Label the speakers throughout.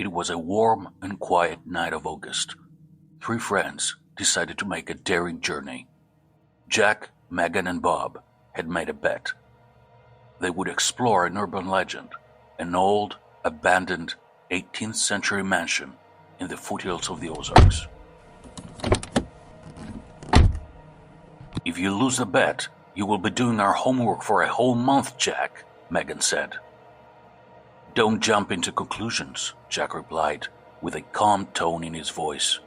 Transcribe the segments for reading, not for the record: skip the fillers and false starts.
Speaker 1: It was a warm and quiet night of August. Three friends decided to make a daring journey. Jack, Megan, and Bob had made a bet. They would explore an urban legend, an old, abandoned 18th century mansion in the foothills of the Ozarks. "If you lose the bet, you will be doing our homework for a whole month, Jack," Megan said. "Don't jump into conclusions," Jack replied, with a calm tone in his voice.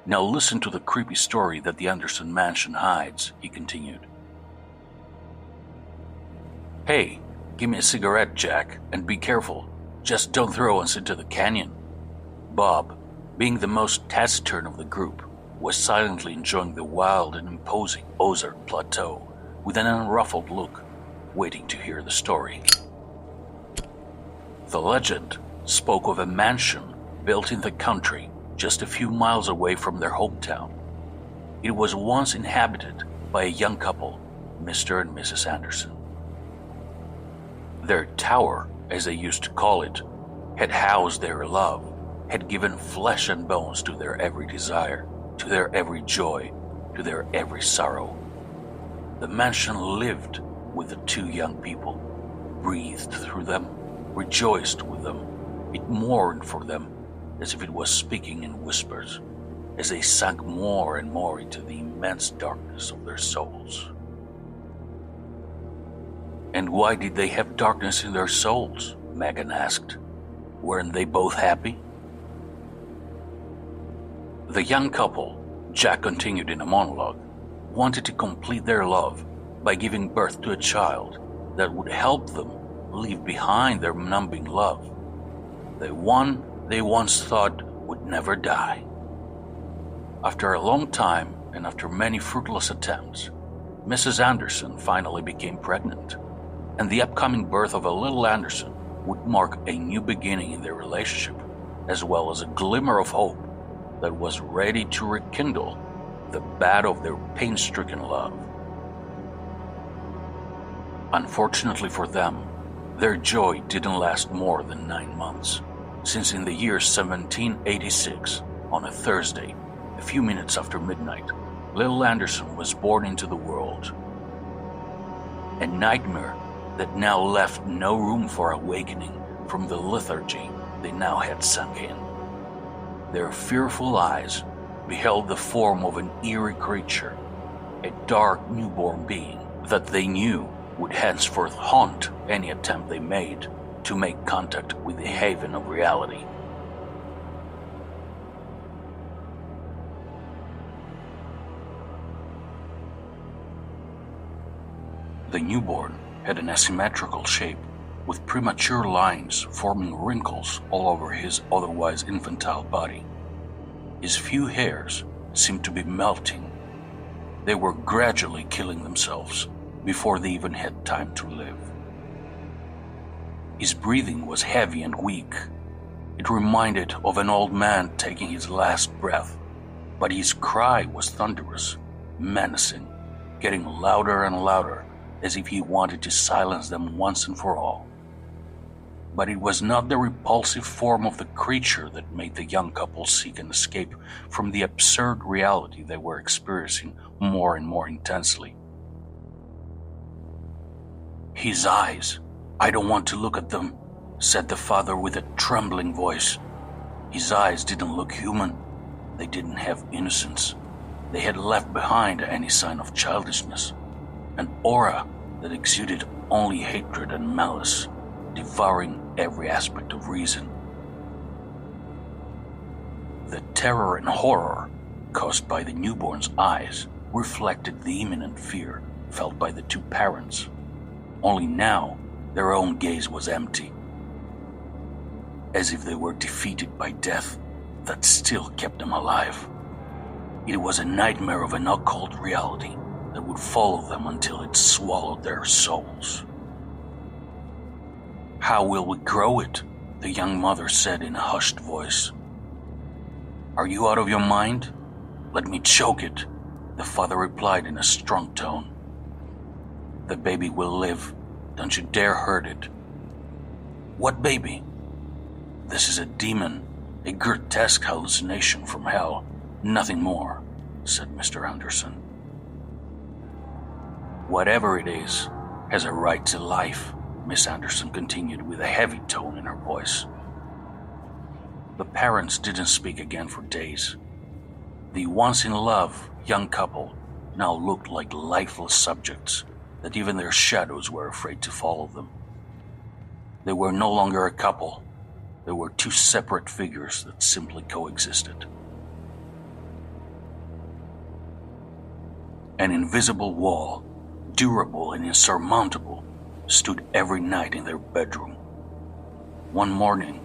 Speaker 1: "Now listen to the creepy story that the Anderson mansion hides," he continued. "Hey, give me a cigarette, Jack, and be careful. Just don't throw us into the canyon." Bob, being the most taciturn of the group, was silently enjoying the wild and imposing Ozark plateau with an unruffled look, waiting to hear the story. The legend spoke of a mansion built in the country just a few miles away from their hometown. It was once inhabited by a young couple, Mr. and Mrs. Anderson. Their tower, as they used to call it, had housed their love, had given flesh and bones to their every desire, to their every joy, to their every sorrow. The mansion lived with the two young people, breathed through them, rejoiced with them. It mourned for them as if it was speaking in whispers, as they sank more and more into the immense darkness of their souls. "And why did they have darkness in their souls?" Megan asked. "Weren't they both happy?" The young couple, Jack continued in a monologue, wanted to complete their love by giving birth to a child that would help them leave behind their numbing love, the one they once thought would never die. After a long time and after many fruitless attempts, Mrs. Anderson finally became pregnant, and the upcoming birth of a little Anderson would mark a new beginning in their relationship, as well as a glimmer of hope that was ready to rekindle the bad of their pain-stricken love. Unfortunately for them, their joy didn't last more than 9 months, since in the year 1786, on a Thursday, a few minutes after midnight, little Anderson was born into the world. A nightmare that now left no room for awakening from the lethargy they now had sunk in. Their fearful eyes beheld the form of an eerie creature, a dark newborn being that they knew would henceforth haunt any attempt they made to make contact with the haven of reality. The newborn had an asymmetrical shape, with premature lines forming wrinkles all over his otherwise infantile body. His few hairs seemed to be melting. They were gradually killing themselves before they even had time to live. His breathing was heavy and weak. It reminded of an old man taking his last breath, but his cry was thunderous, menacing, getting louder and louder, as if he wanted to silence them once and for all. But it was not the repulsive form of the creature that made the young couple seek an escape from the absurd reality they were experiencing more and more intensely. "His eyes, I don't want to look at them," said the father with a trembling voice. His eyes didn't look human. They didn't have innocence. They had left behind any sign of childishness, an aura that exuded only hatred and malice, devouring every aspect of reason. The terror and horror caused by the newborn's eyes reflected the imminent fear felt by the two parents. Only now, their own gaze was empty, as if they were defeated by death that still kept them alive. It was a nightmare of an occult reality that would follow them until it swallowed their souls. "How will we grow it?" the young mother said in a hushed voice. "Are you out of your mind? Let me choke it," the father replied in a strong tone. "The baby will live. Don't you dare hurt it." "What baby?" "This is a demon, a grotesque hallucination from hell, nothing more," said Mr. Anderson. "Whatever it is has a right to life," Miss Anderson continued with a heavy tone in her voice. The parents didn't speak again for days. The once-in-love young couple now looked like lifeless subjects that even their shadows were afraid to follow them. They were no longer a couple. They were two separate figures that simply coexisted. An invisible wall, durable and insurmountable, stood every night in their bedroom. One morning,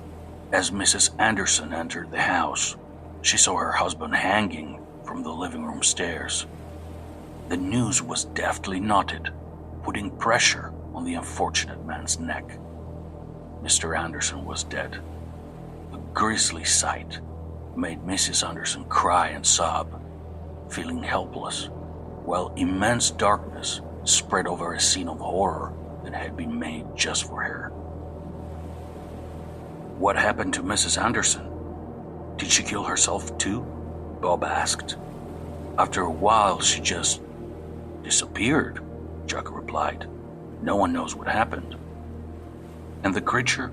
Speaker 1: as Mrs. Anderson entered the house, she saw her husband hanging from the living room stairs. The noose was deftly knotted, putting pressure on the unfortunate man's neck. Mr. Anderson was dead. The grisly sight made Mrs. Anderson cry and sob, feeling helpless, while immense darkness spread over a scene of horror that had been made just for her. "What happened to Mrs. Anderson? Did she kill herself too?" Bob asked. "After a while, she just disappeared," Chuck replied. "No one knows what happened." "And the creature?"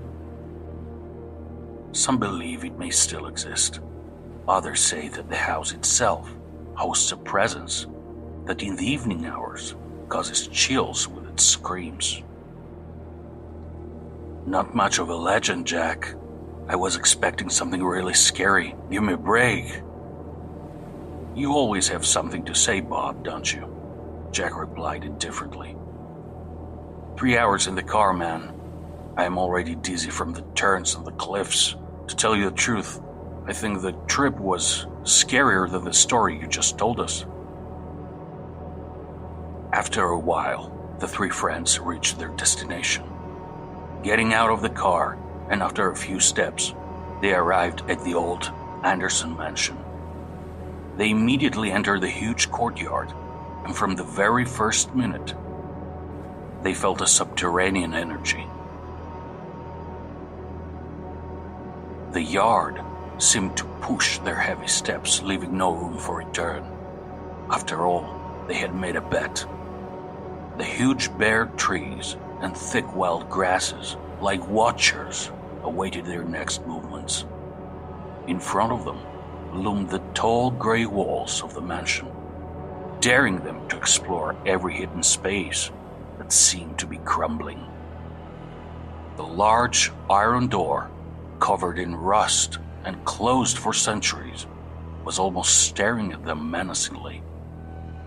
Speaker 1: "Some believe it may still exist. Others say that the house itself hosts a presence that in the evening hours causes chills with its screams." "Not much of a legend, Jack. I was expecting something really scary. Give me a break." "You always have something to say, Bob, don't you?" Jack replied indifferently. 3 hours in the car, man. I am already dizzy from the turns and the cliffs. To tell you the truth, I think the trip was scarier than the story you just told us." After a while, the three friends reached their destination. Getting out of the car, and after a few steps, they arrived at the old Anderson mansion. They immediately entered the huge courtyard, and from the very first minute, they felt a subterranean energy. The yard seemed to push their heavy steps, leaving no room for return. After all, they had made a bet. The huge bare trees and thick wild grasses, like watchers, awaited their next movements. In front of them loomed the tall gray walls of the mansion, daring them to explore every hidden space that seemed to be crumbling. The large iron door, covered in rust and closed for centuries, was almost staring at them menacingly,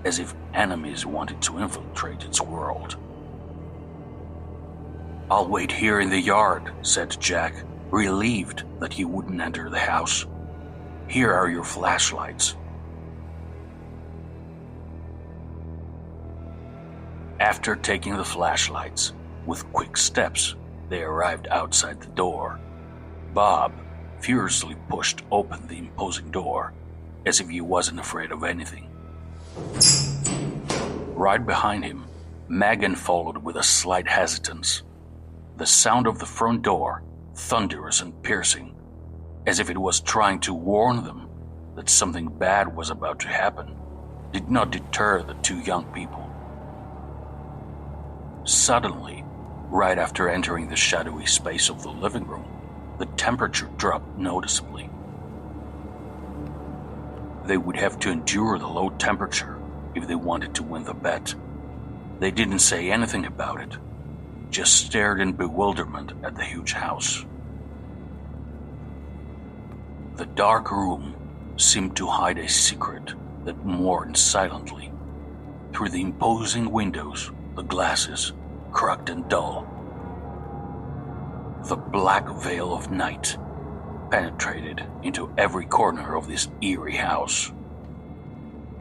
Speaker 1: as if enemies wanted to infiltrate its world. "I'll wait here in the yard," said Jack, relieved that he wouldn't enter the house. "Here are your flashlights." After taking the flashlights, with quick steps, they arrived outside the door. Bob furiously pushed open the imposing door, as if he wasn't afraid of anything. Right behind him, Megan followed with a slight hesitance. The sound of the front door, thunderous and piercing, as if it was trying to warn them that something bad was about to happen, did not deter the two young people. Suddenly, right after entering the shadowy space of the living room, the temperature dropped noticeably. They would have to endure the low temperature if they wanted to win the bet. They didn't say anything about it, just stared in bewilderment at the huge house. The dark room seemed to hide a secret that mourned silently. Through the imposing windows, the glasses, cracked and dull. The black veil of night penetrated into every corner of this eerie house.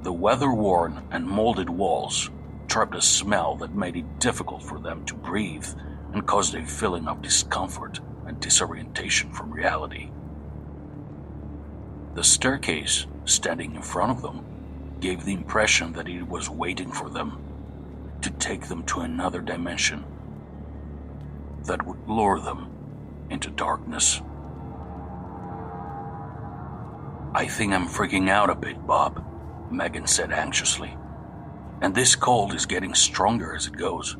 Speaker 1: The weather-worn and molded walls trapped a smell that made it difficult for them to breathe and caused a feeling of discomfort and disorientation from reality. The staircase, standing in front of them, gave the impression that it was waiting for them, to take them to another dimension that would lure them into darkness. I think I'm freaking out a bit, Bob, Megan said anxiously. And this cold is getting stronger as it goes.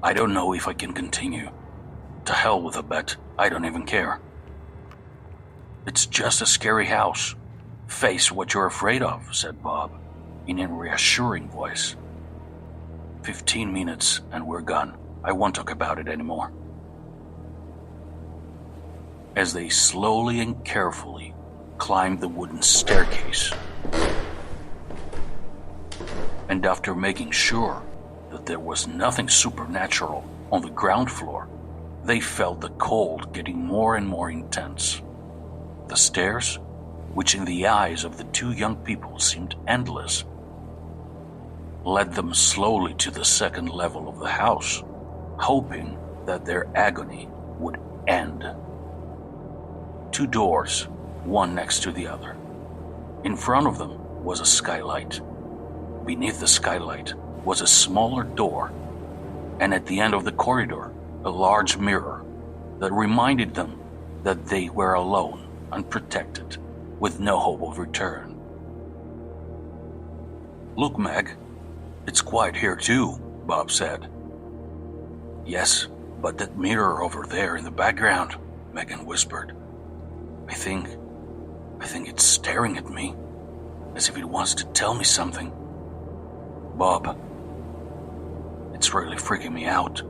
Speaker 1: I don't know if I can continue. To hell with the bet, I don't even care. It's just a scary house. Face what you're afraid of, said Bob, in a reassuring voice. 15 minutes and we're gone. I won't talk about it anymore. As they slowly and carefully climbed the wooden staircase, and after making sure that there was nothing supernatural on the ground floor, they felt the cold getting more and more intense. The stairs, which in the eyes of the two young people seemed endless, led them slowly to the second level of the house, hoping that their agony would end. 2 doors, one next to the other. In front of them was a skylight. Beneath the skylight was a smaller door, and at the end of the corridor, a large mirror that reminded them that they were alone, unprotected, with no hope of return. Look, Meg, it's quiet here too, Bob said. Yes, but that mirror over there in the background, Megan whispered. I think it's staring at me, as if it wants to tell me something. Bob, it's really freaking me out.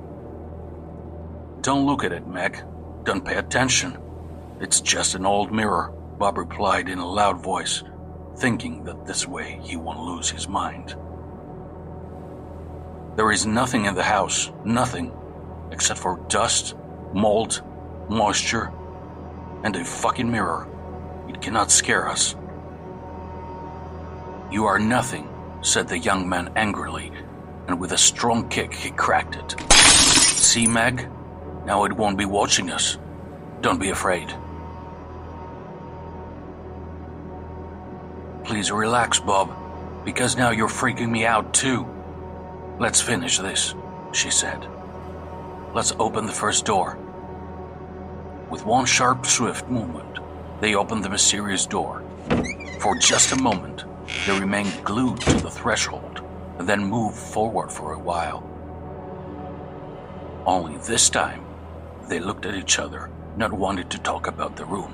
Speaker 1: Don't look at it, Meg. Don't pay attention. It's just an old mirror, Bob replied in a loud voice, thinking that this way he won't lose his mind. There is nothing in the house, nothing, except for dust, mold, moisture, and a fucking mirror. It cannot scare us. You are nothing, said the young man angrily, and with a strong kick he cracked it. See, Meg? Now it won't be watching us. Don't be afraid. Please relax, Bob, because now you're freaking me out too. Let's finish this, she said. Let's open the first door. With one sharp, swift movement, they opened the mysterious door. For just a moment, they remained glued to the threshold and then moved forward for a while. Only this time, they looked at each other, not wanting to talk about the room.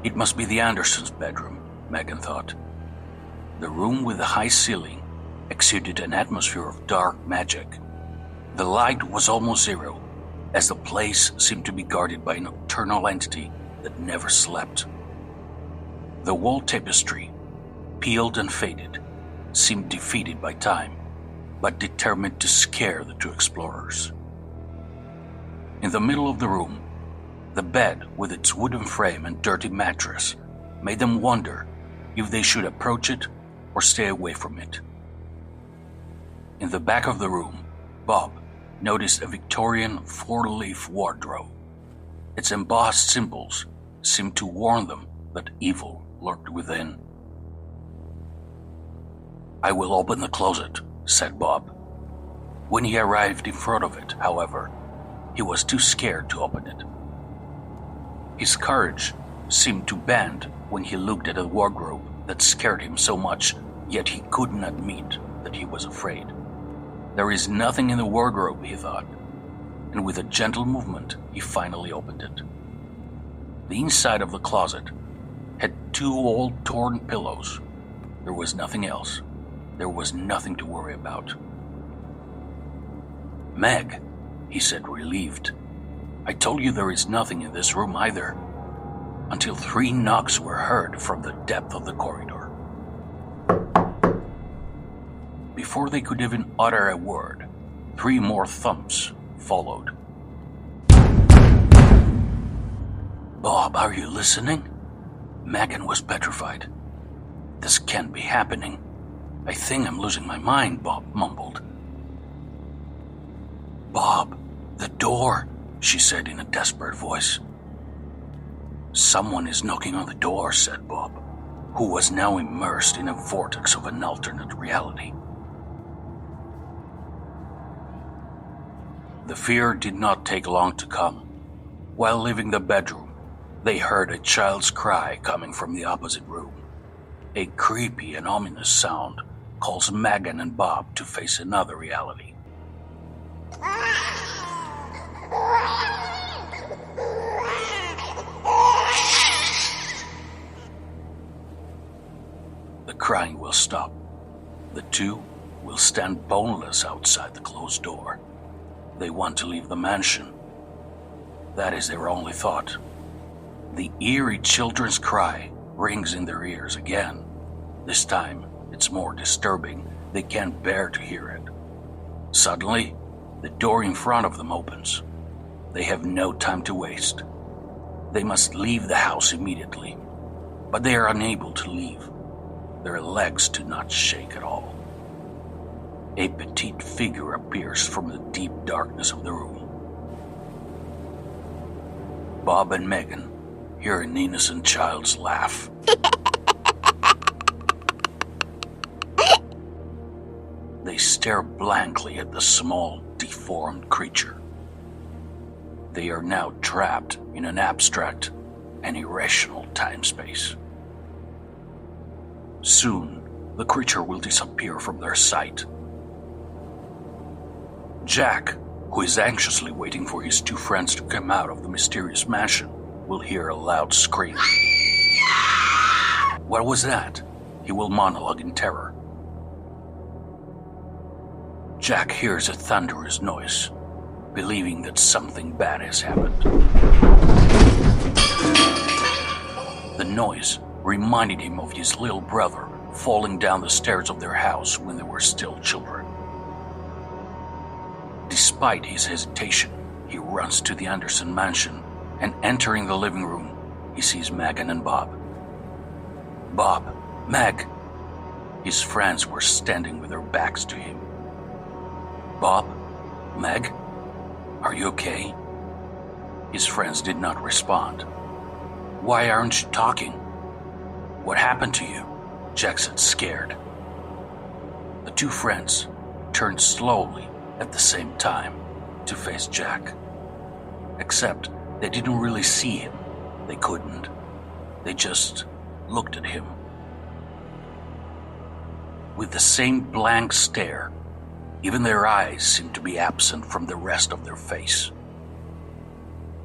Speaker 1: It must be the Andersons' bedroom, Megan thought. The room with the high ceiling exuded an atmosphere of dark magic. The light was almost zero, as the place seemed to be guarded by a nocturnal entity that never slept. The wall tapestry, peeled and faded, seemed defeated by time, but determined to scare the 2 explorers. In the middle of the room, the bed with its wooden frame and dirty mattress made them wonder if they should approach it or stay away from it. In the back of the room, Bob noticed a Victorian 4-leaf wardrobe. Its embossed symbols seemed to warn them that evil lurked within. I will open the closet, said Bob. When he arrived in front of it, however, he was too scared to open it. His courage seemed to bend when he looked at a wardrobe that scared him so much, yet he couldn't admit that he was afraid. There is nothing in the wardrobe, he thought, and with a gentle movement, he finally opened it. The inside of the closet had 2 old torn pillows. There was nothing else. There was nothing to worry about. Meg, he said, relieved. I told you there is nothing in this room either, until 3 knocks were heard from the depth of the corridor. Before they could even utter a word, 3 more thumps followed. Bob, are you listening? Megan was petrified. This can't be happening. I think I'm losing my mind, Bob mumbled. Bob, the door, she said in a desperate voice. Someone is knocking on the door, said Bob, who was now immersed in a vortex of an alternate reality. The fear did not take long to come. While leaving the bedroom, They heard a child's cry coming from the opposite room. A creepy and ominous sound calls Megan and Bob to face another reality. The crying will stop. The two will stand boneless outside the closed door. They want to leave the mansion. That is their only thought. The eerie children's cry rings in their ears again. This time, it's more disturbing. They can't bear to hear it. Suddenly, the door in front of them opens. They have no time to waste. They must leave the house immediately, but they are unable to leave. Their legs do not shake at all. A petite figure appears from the deep darkness of the room. Bob and Megan hear an innocent child's laugh. They stare blankly at the small, deformed creature. They are now trapped in an abstract and irrational time-space. Soon, the creature will disappear from their sight. Jack, who is anxiously waiting for his two friends to come out of the mysterious mansion, will hear a loud scream. What was that? He will monologue in terror. Jack hears a thunderous noise, believing that something bad has happened. The noise reminded him of his little brother falling down the stairs of their house when they were still children. Despite his hesitation, he runs to the Anderson mansion, and entering the living room, he sees Megan and Bob. Bob, Meg! His friends were standing with their backs to him. Bob, Meg, are you okay? His friends did not respond. Why aren't you talking? What happened to you? Jack said, scared. The two friends turned slowly at the same time to face Jack. Except they didn't really see him. They couldn't. They just looked at him. With the same blank stare, even their eyes seemed to be absent from the rest of their face.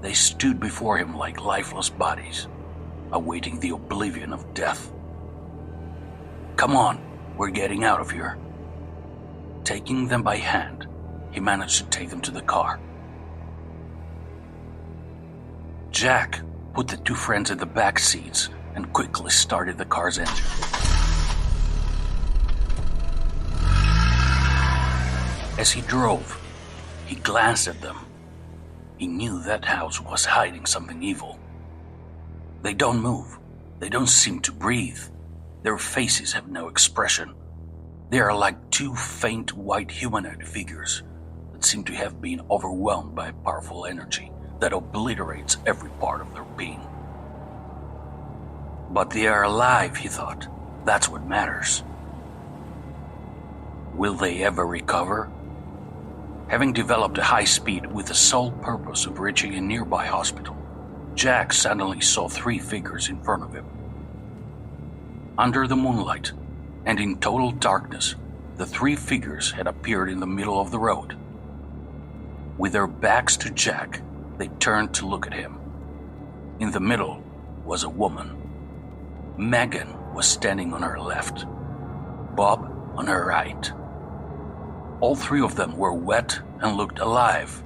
Speaker 1: They stood before him like lifeless bodies, awaiting the oblivion of death. Come on, we're getting out of here. Taking them by hand, he managed to take them to the car. Jack put the two friends in the back seats and quickly started the car's engine. As he drove, he glanced at them. He knew that house was hiding something evil. They don't move. They don't seem to breathe. Their faces have no expression. They are like two faint white humanoid figures that seem to have been overwhelmed by a powerful energy that obliterates every part of their being. But they are alive, he thought. That's what matters. Will they ever recover? Having developed a high speed with the sole purpose of reaching a nearby hospital, Jack suddenly saw three figures in front of him. Under the moonlight, and in total darkness, the three figures had appeared in the middle of the road. With their backs to Jack, they turned to look at him. In the middle was a woman. Megan was standing on her left, Bob on her right. All three of them were wet and looked alive.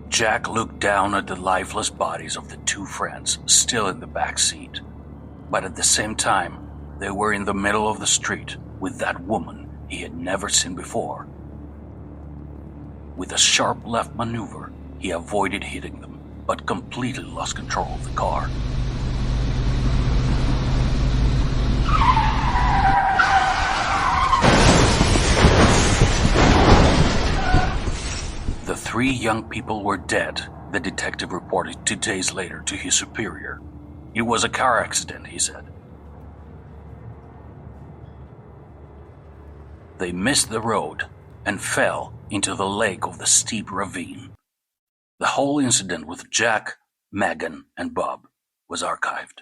Speaker 1: Jack looked down at the lifeless bodies of the two friends still in the back seat, but at the same time, they were in the middle of the street with that woman he had never seen before. With a sharp left maneuver, he avoided hitting them, but completely lost control of the car. The three young people were dead, the detective reported 2 days later to his superior. It was a car accident, he said. They missed the road and fell into the lake of the steep ravine. The whole incident with Jack, Megan and Bob was archived.